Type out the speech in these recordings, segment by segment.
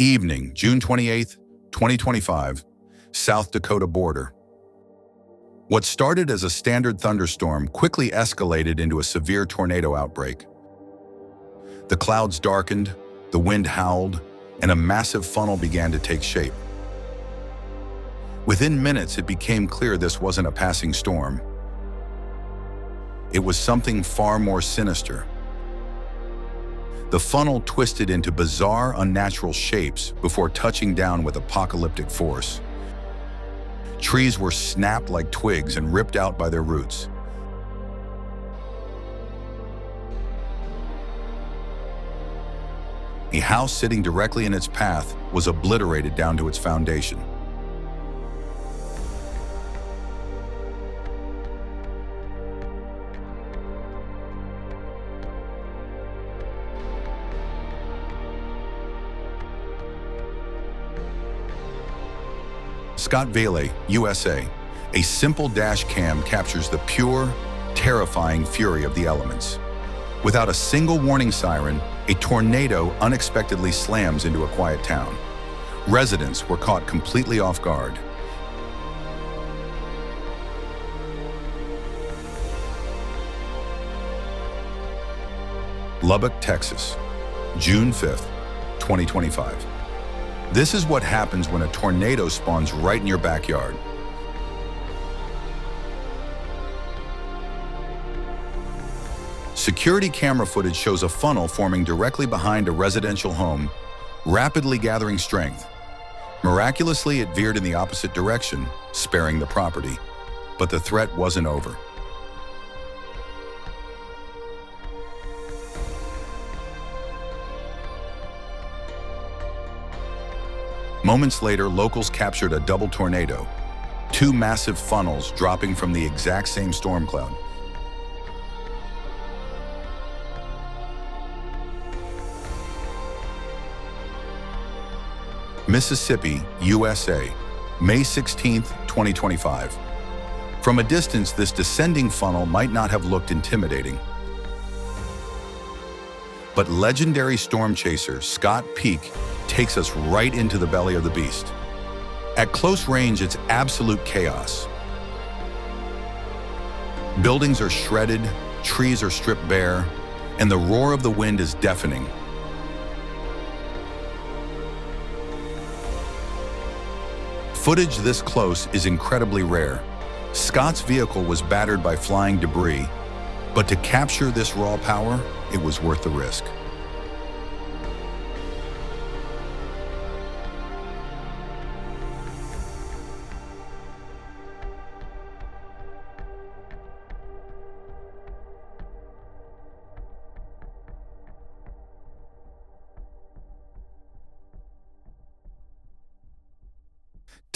Evening, June 28th, 2025, South Dakota border. What started as a standard thunderstorm quickly escalated into a severe tornado outbreak. The clouds darkened, the wind howled, and a massive funnel began to take shape. Within minutes, it became clear this wasn't a passing storm. It was something far more sinister. The funnel twisted into bizarre, unnatural shapes before touching down with apocalyptic force. Trees were snapped like twigs and ripped out by their roots. A house sitting directly in its path was obliterated down to its foundation. Scottsdale, USA. A simple dash cam captures the pure, terrifying fury of the elements. Without a single warning siren, a tornado unexpectedly slams into a quiet town. Residents were caught completely off guard. Lubbock, Texas, June 5th, 2025. This is what happens when a tornado spawns right in your backyard. Security camera footage shows a funnel forming directly behind a residential home, rapidly gathering strength. Miraculously, it veered in the opposite direction, sparing the property. But the threat wasn't over. Moments later, locals captured a double tornado, two massive funnels dropping from the exact same storm cloud. Mississippi, USA, May 16, 2025. From a distance, this descending funnel might not have looked intimidating. But legendary storm chaser Scott Peak takes us right into the belly of the beast. At close range, it's absolute chaos. Buildings are shredded, trees are stripped bare, and the roar of the wind is deafening. Footage this close is incredibly rare. Scott's vehicle was battered by flying debris, but to capture this raw power, it was worth the risk.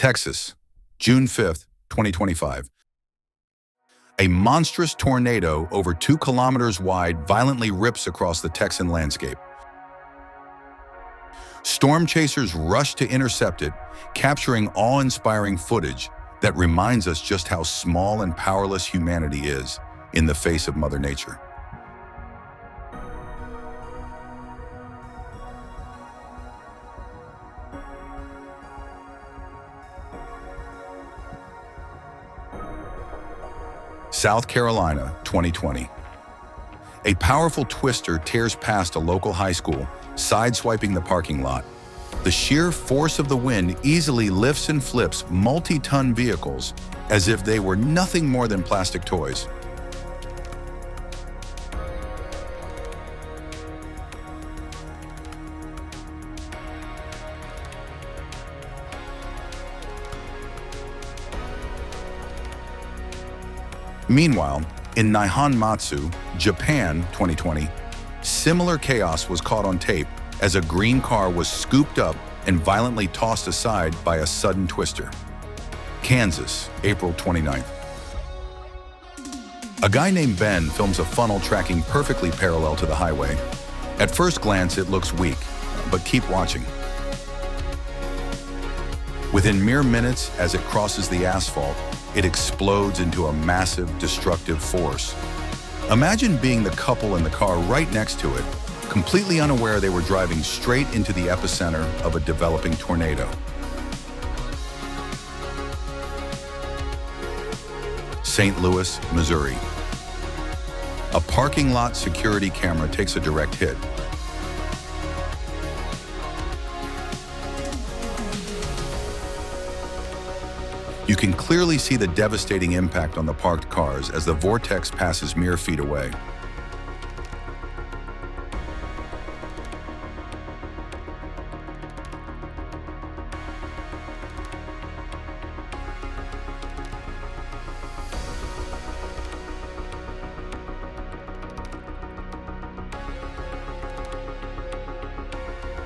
Texas, June 5th, 2025. A monstrous tornado over 2 kilometers wide violently rips across the Texan landscape. Storm chasers rush to intercept it, capturing awe-inspiring footage that reminds us just how small and powerless humanity is in the face of Mother Nature. South Carolina, 2020. A powerful twister tears past a local high school, sideswiping the parking lot. The sheer force of the wind easily lifts and flips multi-ton vehicles as if they were nothing more than plastic toys. Meanwhile, in Nihonmatsu, Japan, 2020, similar chaos was caught on tape as a green car was scooped up and violently tossed aside by a sudden twister. Kansas, April 29th. A guy named Ben films a funnel tracking perfectly parallel to the highway. At first glance, it looks weak, but keep watching. Within mere minutes, as it crosses the asphalt, it explodes into a massive, destructive force. Imagine being the couple in the car right next to it, completely unaware they were driving straight into the epicenter of a developing tornado. St. Louis, Missouri. A parking lot security camera takes a direct hit. You can clearly see the devastating impact on the parked cars as the vortex passes mere feet away.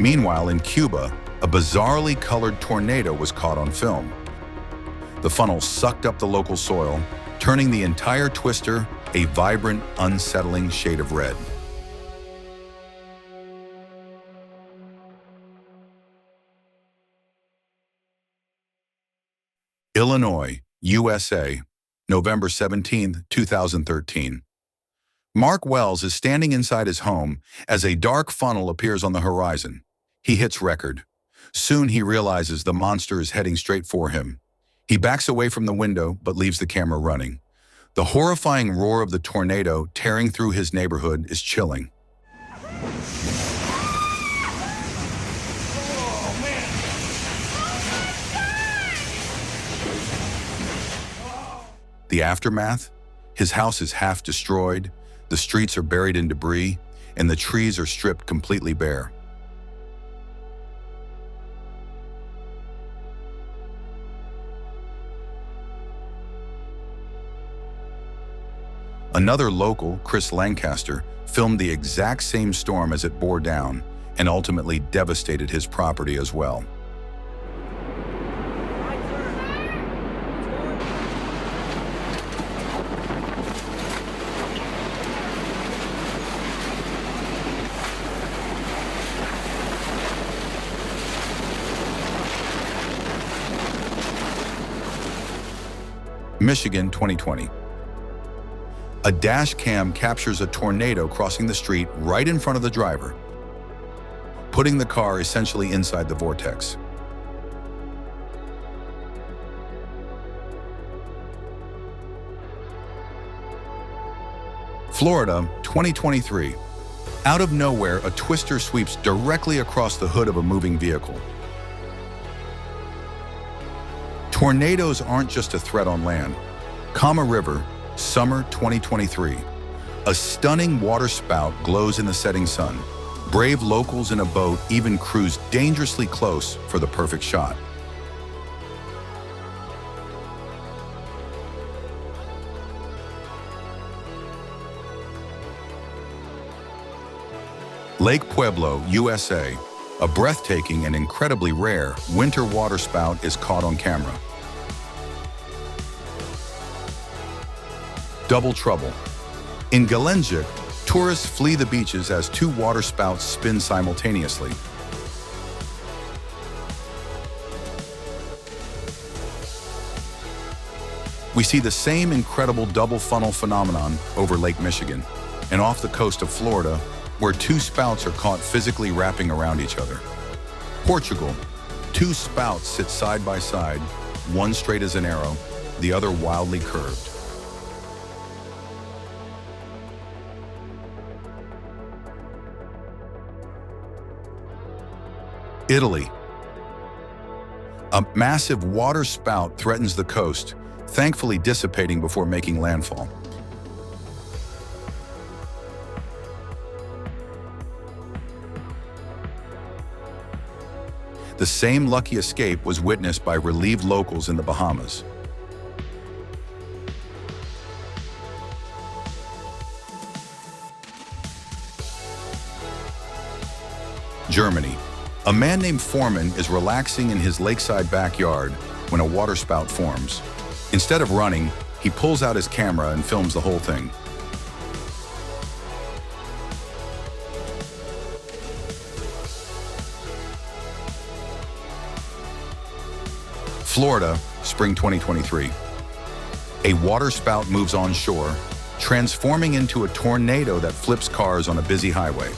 Meanwhile, in Cuba, a bizarrely colored tornado was caught on film. The funnel sucked up the local soil, turning the entire twister a vibrant, unsettling shade of red. Illinois, USA, November 17, 2013. Mark Wells is standing inside his home as a dark funnel appears on the horizon. He hits record. Soon he realizes the monster is heading straight for him. He backs away from the window but leaves the camera running. The horrifying roar of the tornado tearing through his neighborhood is chilling. The aftermath? His house is half destroyed, the streets are buried in debris, and the trees are stripped completely bare. Another local, Chris Lancaster, filmed the exact same storm as it bore down and ultimately devastated his property as well. Michigan, 2020. A dash cam captures a tornado crossing the street right in front of the driver, putting the car essentially inside the vortex. Florida, 2023. Out of nowhere, a twister sweeps directly across the hood of a moving vehicle. Tornadoes aren't just a threat on land. Kama River, summer 2023. A stunning waterspout glows in the setting sun. Brave locals in a boat even cruise dangerously close for the perfect shot. Lake Pueblo, USA. A breathtaking and incredibly rare winter waterspout is caught on camera. Double trouble. In Gelendzhik, tourists flee the beaches as two waterspouts spin simultaneously. We see the same incredible double funnel phenomenon over Lake Michigan and off the coast of Florida, where two spouts are caught physically wrapping around each other. Portugal, two spouts sit side by side, one straight as an arrow, the other wildly curved. Italy. A massive water spout threatens the coast, thankfully dissipating before making landfall. The same lucky escape was witnessed by relieved locals in the Bahamas. Germany. A man named Foreman is relaxing in his lakeside backyard when a waterspout forms. Instead of running, he pulls out his camera and films the whole thing. Florida, spring 2023. A waterspout moves onshore, transforming into a tornado that flips cars on a busy highway.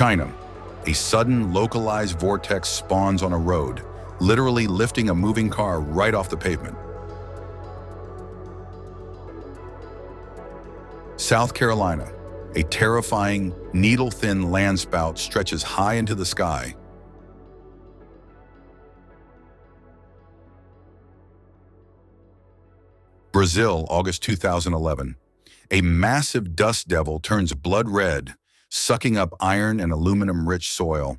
China, a sudden localized vortex spawns on a road, literally lifting a moving car right off the pavement. South Carolina, a terrifying, needle-thin landspout stretches high into the sky. Brazil, August 2011. A massive dust devil turns blood red, sucking up iron and aluminum-rich soil.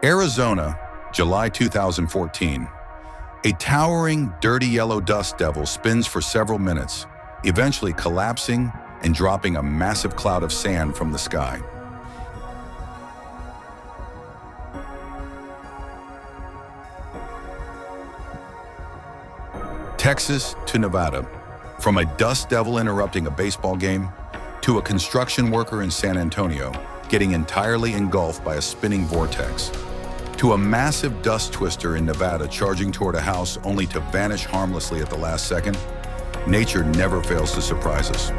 Arizona, July 2014. A towering, dirty yellow dust devil spins for several minutes, eventually collapsing and dropping a massive cloud of sand from the sky. Texas to Nevada. From a dust devil interrupting a baseball game to a construction worker in San Antonio getting entirely engulfed by a spinning vortex, to a massive dust twister in Nevada charging toward a house only to vanish harmlessly at the last second, nature never fails to surprise us.